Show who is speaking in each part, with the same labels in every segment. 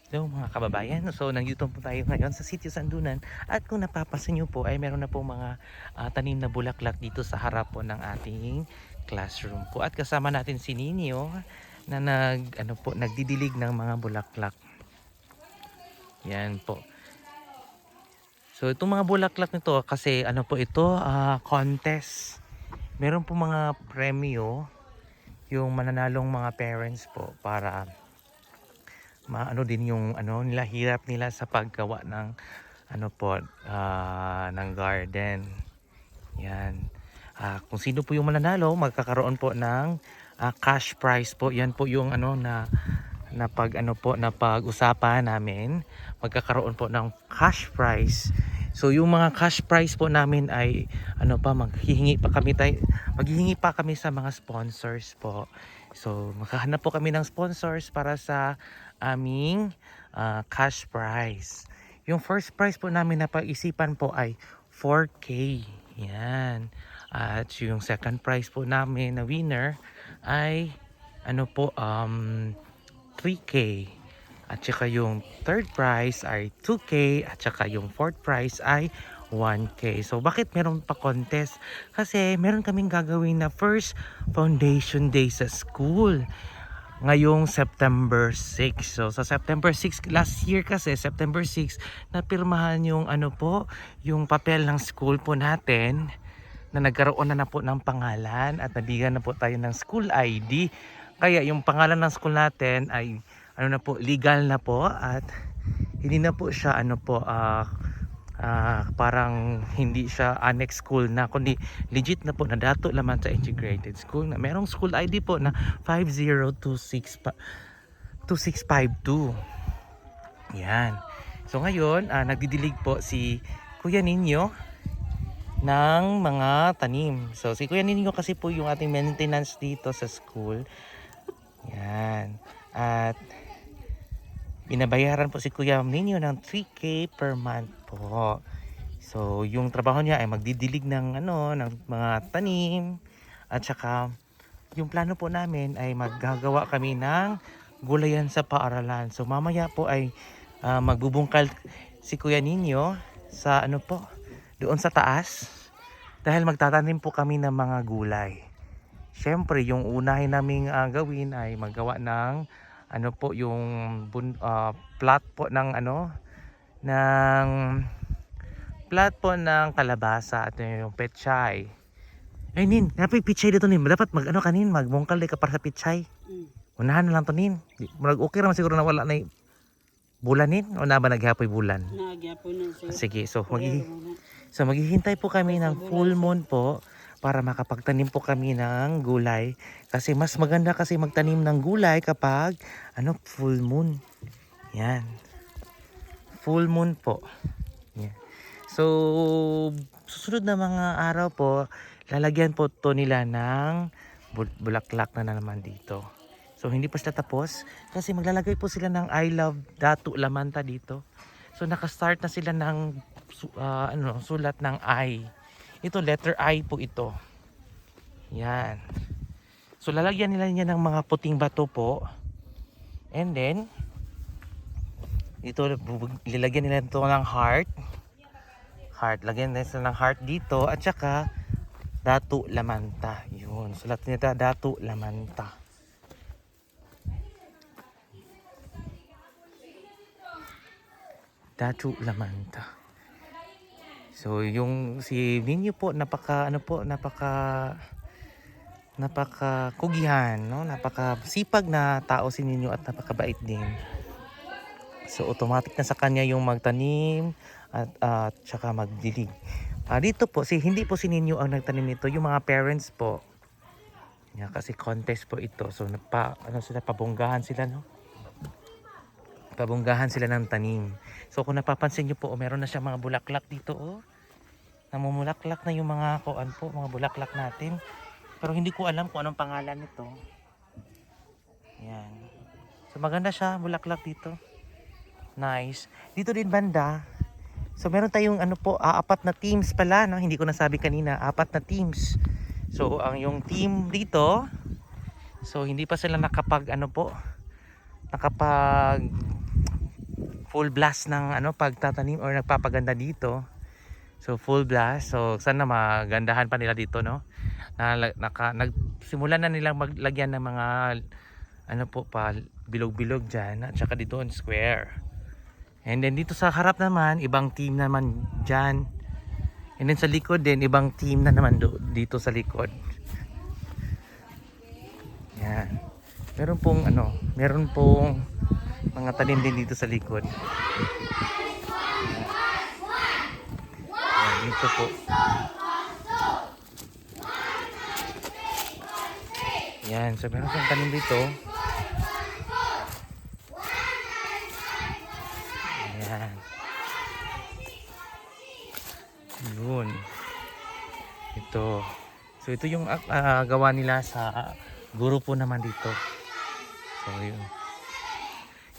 Speaker 1: So mga kababayan, so nandito po tayo ngayon sa Sitio Sandunan at kung napapansin niyo po ay meron na po mga tanim na bulaklak dito sa harap po ng ating classroom po at kasama natin si Ninyo na nagdidilig ng mga bulaklak. Yan po. So itong mga bulaklak nito kasi ano po ito, contest. Meron po mga premyo yung mananalong mga parents po para maano din yung ano nila hirap nila sa paggawa ng ano po ng garden. Yan. Kung sino po yung mananalo, magkakaroon po ng cash prize po. Yan po yung ano na pag ano po na pag-usapan namin. Magkakaroon po ng cash prize. So yung mga cash prize po namin ay ano pa maghihingi pa kami sa mga sponsors po. So makahanap po kami ng sponsors para sa aming cash prize. Yung first prize po namin na pag-isipan po ay 4K. Yan. At yung second prize po namin na winner ay ano po 3K. At saka yung third prize ay 2K at saka yung fourth prize ay 1K. So bakit meron pa contest? Kasi meron kaming gagawin na first foundation day sa school ngayong September 6. So sa September 6 last year kasi September 6 napirmahan yung ano po, yung papel ng school po natin na nagkaroon na po ng pangalan at nabigyan na po tayo ng school ID. Kaya yung pangalan ng school natin ay ano na po, legal na po at hindi na po siya ano po parang hindi siya annex school na kundi legit na po na dato laman sa integrated school na merong school ID po na 502652. Yan. So ngayon, nagdidilig po si Kuya Ninyo ng mga tanim. So si Kuya Ninyo kasi po yung ating maintenance dito sa school. Yan. At binabayaran po si Kuya Ninyo ng 3K per month po. So yung trabaho niya ay magdidilig ng ano ng mga tanim at saka yung plano po namin ay maggagawa kami ng gulayan sa paaralan. So mamaya po ay magbubungkal si Kuya Ninyo sa ano po doon sa taas dahil magtatanim po kami ng mga gulay. Siyempre yung unahin naming gawin ay maggawa ng ano po yung plot po ng ano ng plot po ng kalabasa at yung pechay. Ay nin, dapat pechay dito nin. Dapat mag ano kanin magbungkal ka para sa pechay. Unahan na lang to nin. Okay naman siguro na wala na bulan nin o na ba naghapoy bulan.
Speaker 2: Nagyapon na siya.
Speaker 1: Sige,
Speaker 2: Pero wala.
Speaker 1: maghihintay po kami ng full moon po para makapagtanim po kami ng gulay. Kasi mas maganda kasi magtanim ng gulay kapag ano full moon. Yan. Full moon po. Yan. So, susunod na mga araw po, lalagyan po to nila ng bulaklak na naman dito. So, hindi pa sila tapos kasi maglalagay po sila ng I love Datu Lamanta dito. So, nakastart na sila ng sulat ng I. Ito, letter I po ito. Yan. So, lalagyan nila niya ng mga puting bato po. And then, ito, lilagyan nila ito ng heart. Lagyan nila ng heart dito. At saka, Datu Lamanta. Yun. Sulat nila Datu Lamanta. Datu Lamanta. So, yung si Ninyo po, napaka kugihan, no? Napaka sipag na tao si Ninyo at napakabait din. So automatic na sa kanya yung magtanim at saka magdilig. Dito po hindi po si Ninyo ang nagtanim nito, yung mga parents po. Yeah, kasi contest po ito. So pabunggahan sila, no? Pabunggahan sila ng tanim. So kung napapansin niyo po, meron na siya mga bulaklak dito, oh. Namumulaklak na yung mga mga bulaklak natin. Pero hindi ko alam kung anong pangalan nito. Yan. So maganda siya, bulaklak dito. Nice. Dito din banda. So meron tayong apat na teams pala, no? Hindi ko nasabi kanina, apat na teams. So ang yung team dito, so hindi pa sila nakapag full blast ng ano pagtatanim or nagpapaganda dito. So full blast. So sana magandahan pa nila dito, no? Nagsimulan na nilang maglagyan ng mga ano po pa bilog-bilog diyan at saka dito on square. And then dito sa harap naman, ibang team naman diyan. And then sa likod din, ibang team na naman dito sa likod. Yan. Meron pong mga tanim din dito sa likod. Yan, dito po. Yan, so meron pong tanim dito. Yan. Yun. Ito. So ito yung gawa nila sa guro po naman dito. So yun.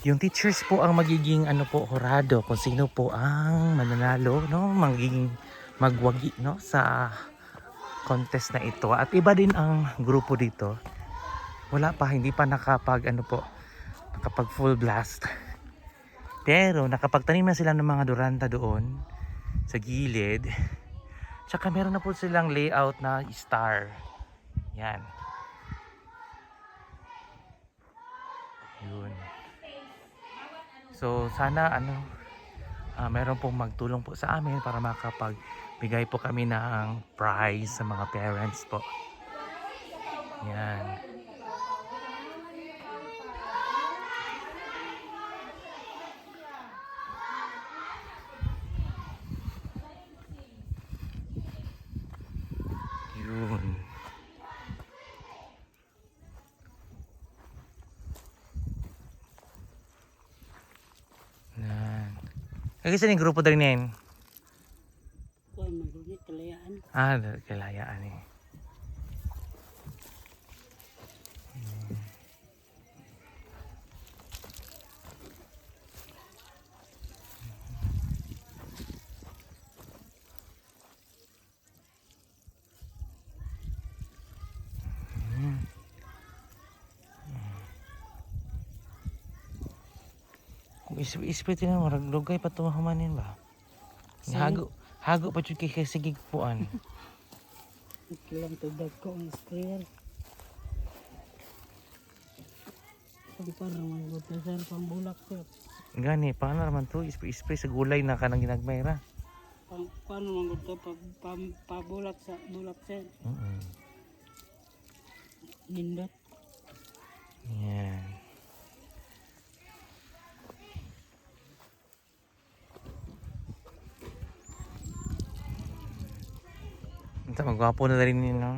Speaker 1: Yung teachers po ang magiging horado kung sino po ang mananalo, no? Magiging magwagi, no, sa contest na ito. At iba din ang grupo dito. Wala pa, hindi pa nakapag full blast. Pero nakapagtanim na sila ng mga duranta doon sa gilid. Tsaka meron na po silang layout na star. Yan. Yun. So sana meron pong magtulong po sa amin para makapagbigay po kami ng prize sa mga parents po. Yan. Yun. Yan. Kasi yung grupo din yan.
Speaker 2: Kuan magunit kalayaan.
Speaker 1: Kalayaan eh. Kung ispit na marag lugay pa tumahumanin ba? Hago pa jud kay sige puan.
Speaker 2: Ilang tudag ko ang sprayer. Pagpar naman ko sir pambulak sir.
Speaker 1: Gani paano naman to ispray sa gulay na kanang ginagmayra.
Speaker 2: Paano man ko pabulak sa bulak sir. Nindot.
Speaker 1: Yan. Ito, magwapo na rin yun, no?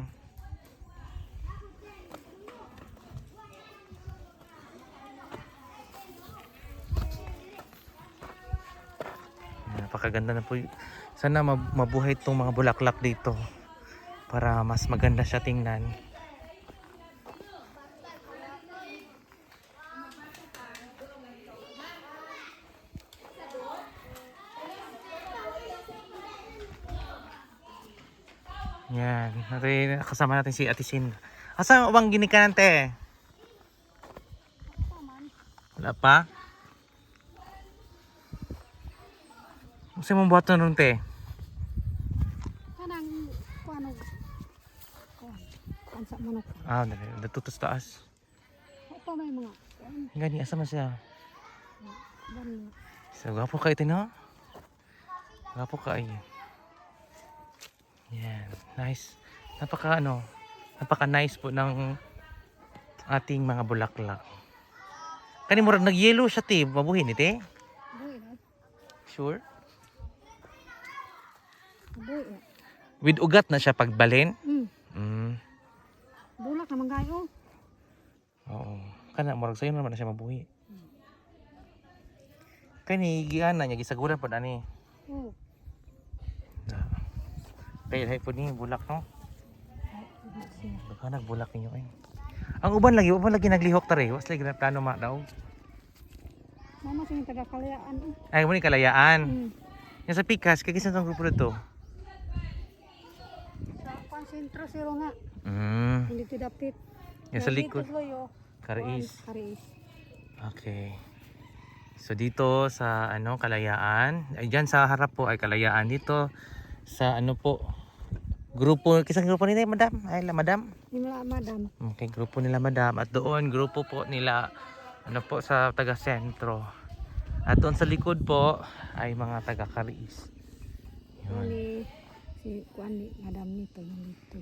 Speaker 1: Napakaganda na po. Sana mabuhay itong mga bulaklak dito para mas maganda siya tingnan. Yan, kasama natin si Ate Sin. Asa bang ginikanan te? Wala pa? Kasi mong buhat na nun te?
Speaker 3: Kanang paano kansa manok.
Speaker 1: Natutos taas.
Speaker 3: Ito may mga
Speaker 1: Gani, asa man siya?
Speaker 3: ban
Speaker 1: So, gapo ka ito, no? Gapo ka ay. Yan, nice. Napaka nice po ng ating mga bulaklak. Kani murag nag-yellow siya, te. Mabuhin, ite?
Speaker 3: buhi na.
Speaker 1: Sure?
Speaker 3: Buhi.
Speaker 1: With ugat na siya pagbalin?
Speaker 3: Bulak naman gayo.
Speaker 1: Oo. Kana, murag sa'yo naman na siya mabuhi. Kani, giana niya, gisagulan po na ni.
Speaker 3: Oh.
Speaker 1: Kaya po ni bulak, no? Baka nagbulak ninyo eh. Ang uban lagi naglihok tare. Was lagi na plano daw.
Speaker 3: Mama sing taga kalayaan.
Speaker 1: Ay, mo ni kalayaan. Yung sa Pikas, kaya kisan tong grupo nito.
Speaker 3: Sa pansentro siro nga.
Speaker 1: Mm.
Speaker 3: Hindi tidapit.
Speaker 1: Yung sa likod.
Speaker 3: Loyo.
Speaker 1: Kariis.
Speaker 3: Kariis.
Speaker 1: Okay. So dito sa Kalayaan, ay diyan sa harap po ay Kalayaan, dito sa grupo, kisang grupo nila madam? Ay la madam.
Speaker 3: Nila madam.
Speaker 1: Okay, grupo nila madam, at doon grupo po nila sa taga sentro. At doon sa likod po ay mga taga Caris. Yun.
Speaker 3: Ni si kuan ni madam nito dito.